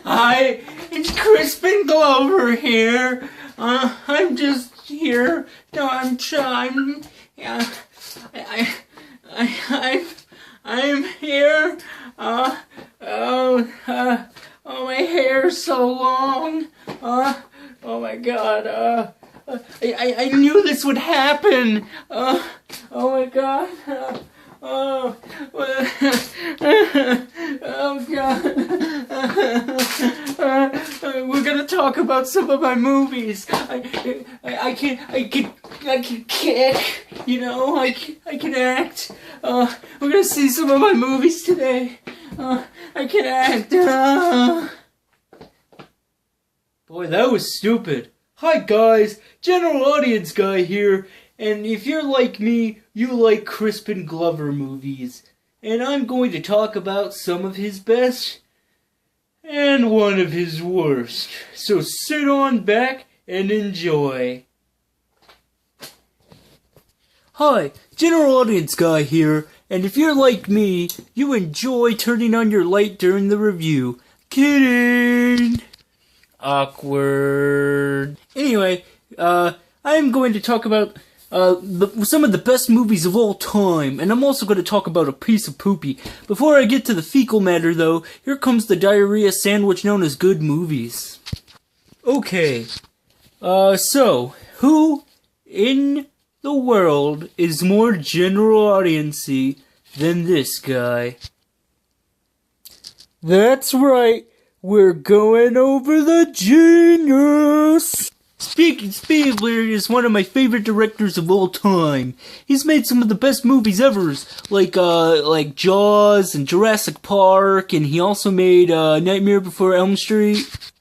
Hi, it's Crispin Glover here. I'm just here. Yeah, I'm here. Oh, my hair's so long. Oh my God. I knew this would happen. Oh my God. Oh God. We're gonna talk about some of my movies. I can kick, you know, I can act. We're gonna see some of my movies today. I can act. Boy, that was stupid. Hi guys, general audience guy here, and if you're like me, you like Crispin Glover movies, and I'm going to talk about some of his best and one of his worst. So sit on back and enjoy. Hi, general audience guy here, and if you're like me, you enjoy turning on your light during the review. Kidding! Awkward. Anyway, I'm going to talk about some of the best movies of all time, and I'm also going to talk about a piece of poopy. Before I get to the fecal matter, though, here comes the diarrhea sandwich known as good movies. Okay, so, who in the world is more general audience-y than this guy? That's right. We're going over the genius! Spielberg is one of my favorite directors of all time. He's made some of the best movies ever, like Jaws and Jurassic Park, and he also made Nightmare Before Elm Street.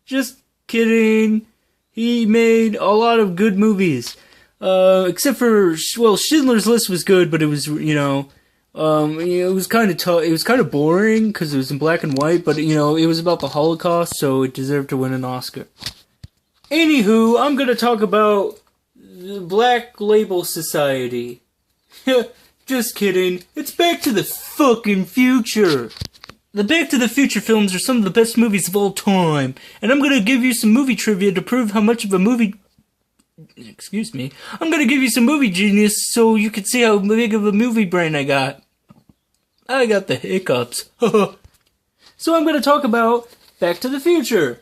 Just kidding. He made a lot of good movies. Except for, well, Schindler's List was good, but it was, it was kind of tough. It was kind of boring because it was in black and white, but it was about the Holocaust, so it deserved to win an Oscar. Anywho, I'm gonna talk about the Black Label Society. Just kidding. It's Back to the fucking Future. The Back to the Future films are some of the best movies of all time, and I'm gonna give you some movie trivia to prove how much of a movie. Excuse me. I'm gonna give you some movie genius so you can see how big of a movie brain I got. I got the hiccups. So I'm gonna talk about Back to the Future.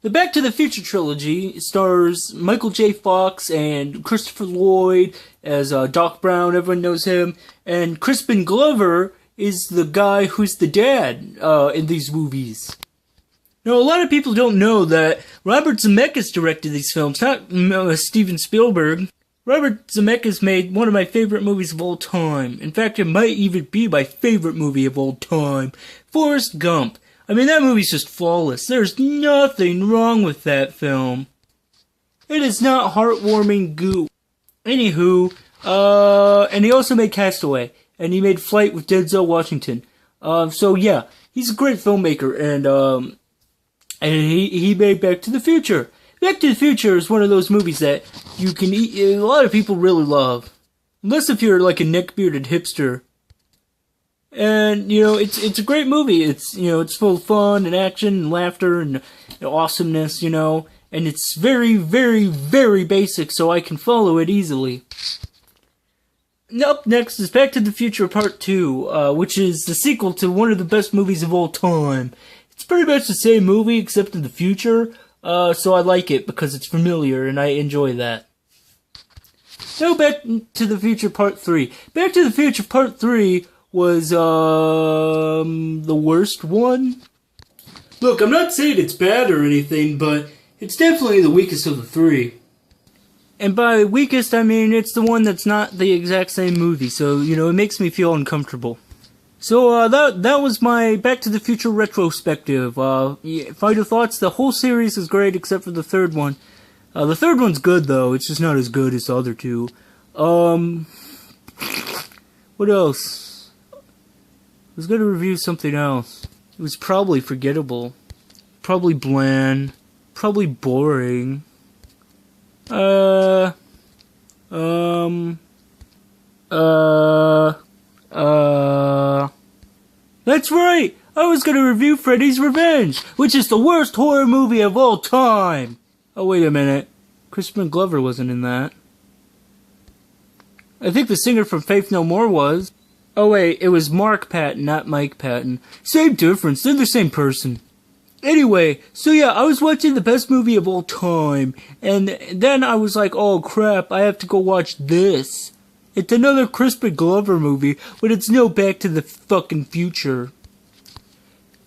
The Back to the Future trilogy stars Michael J. Fox and Christopher Lloyd as Doc Brown, everyone knows him, and Crispin Glover is the guy who's the dad in these movies. Now, a lot of people don't know that Robert Zemeckis directed these films, not Steven Spielberg. Robert Zemeckis made one of my favorite movies of all time. In fact, it might even be my favorite movie of all time, Forrest Gump. I mean, that movie's just flawless. There's nothing wrong with that film. It is not heartwarming goo. Anywho, and he also made Castaway, and he made Flight with Denzel Washington. So yeah, he's a great filmmaker, and he made Back to the Future. Back to the Future is one of those movies that you can a lot of people really love. Unless if you're like a neck-bearded hipster. And, it's a great movie. It's, it's full of fun and action and laughter and awesomeness, and it's very, very, very basic, so I can follow it easily. Up next is Back to the Future Part 2, which is the sequel to one of the best movies of all time. It's pretty much the same movie, except in the future, so I like it because it's familiar, and I enjoy that. Now Back to the Future Part 3. Back to the Future Part 3 was, the worst one? Look, I'm not saying it's bad or anything, but it's definitely the weakest of the three. And by weakest, I mean it's the one that's not the exact same movie, so, it makes me feel uncomfortable. So, that was my Back to the Future retrospective. Final thoughts, the whole series is great except for the third one. The third one's good, though, it's just not as good as the other two. What else? I was gonna review something else. It was probably forgettable. Probably bland. Probably boring. That's right! I was gonna review Freddy's Revenge, which is the worst horror movie of all time. Oh, wait a minute. Crispin Glover wasn't in that. I think the singer from Faith No More was. Oh wait, it was Mark Patton, not Mike Patton. Same difference, they're the same person. Anyway, so yeah, I was watching the best movie of all time, and then I was like, oh crap, I have to go watch this. It's another Crispin Glover movie, but it's no Back to the fucking Future.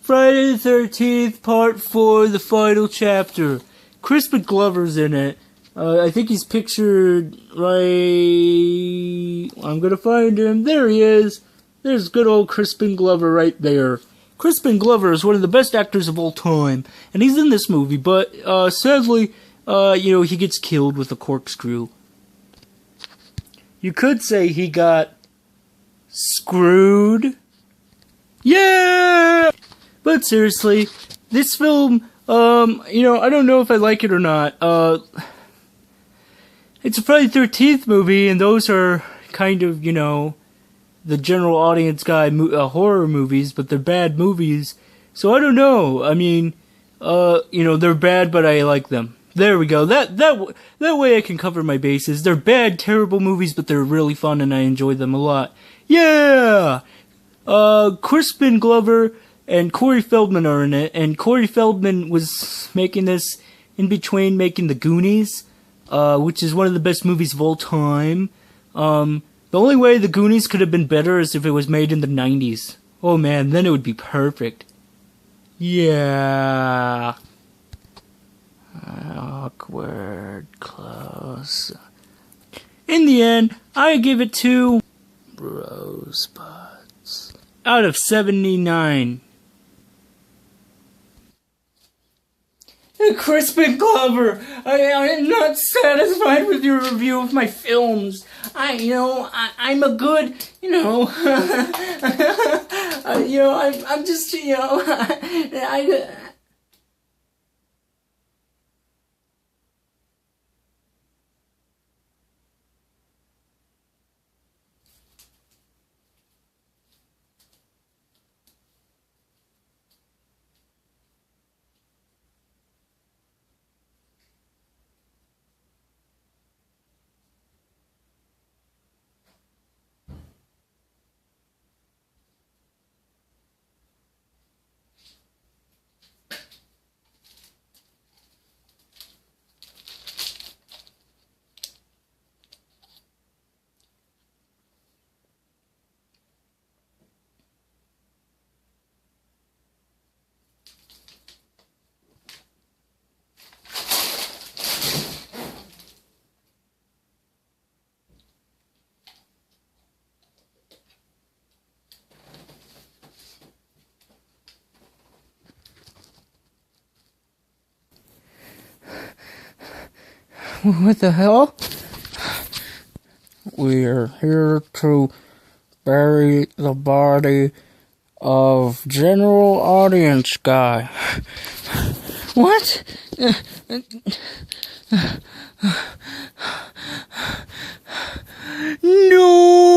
Friday the 13th, Part 4, the final chapter. Crispin Glover's in it. I think he's pictured right... I'm gonna find him. There he is. There's good old Crispin Glover right there. Crispin Glover is one of the best actors of all time. And he's in this movie, but sadly, he gets killed with a corkscrew. You could say he got screwed. Yeah! But seriously, this film, I don't know if I like it or not. It's a Friday the 13th movie, and those are kind of, the general audience guy horror movies, but they're bad movies. So I don't know. I mean, they're bad, but I like them. There we go. That way I can cover my bases. They're bad, terrible movies, but they're really fun, and I enjoy them a lot. Yeah! Crispin Glover and Corey Feldman are in it, and Corey Feldman was making this in between making The Goonies, which is one of the best movies of all time. The only way The Goonies could have been better is if it was made in the 90s. Oh man, then it would be perfect. Yeah. Awkward close. In the end, I give it 2 rosebuds out of 79. Crispin Glover, I am not satisfied with your review of my films. I'm a good, I'm just, what the hell? We are here to bury the body of general audience guy. What? No!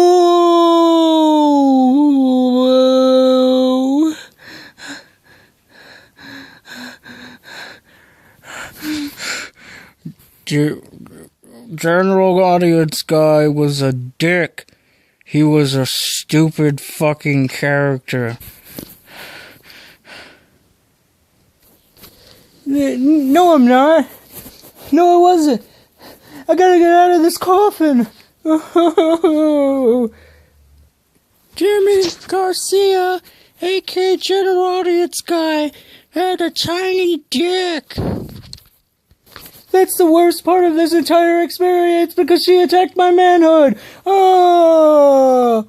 General audience guy was a dick. He was a stupid fucking character. No, I'm not. No, I wasn't. I gotta get out of this coffin. Jimmy Garcia, a.k.a. General Audience Guy, had a tiny dick. That's the worst part of this entire experience because she attacked my manhood. Oh!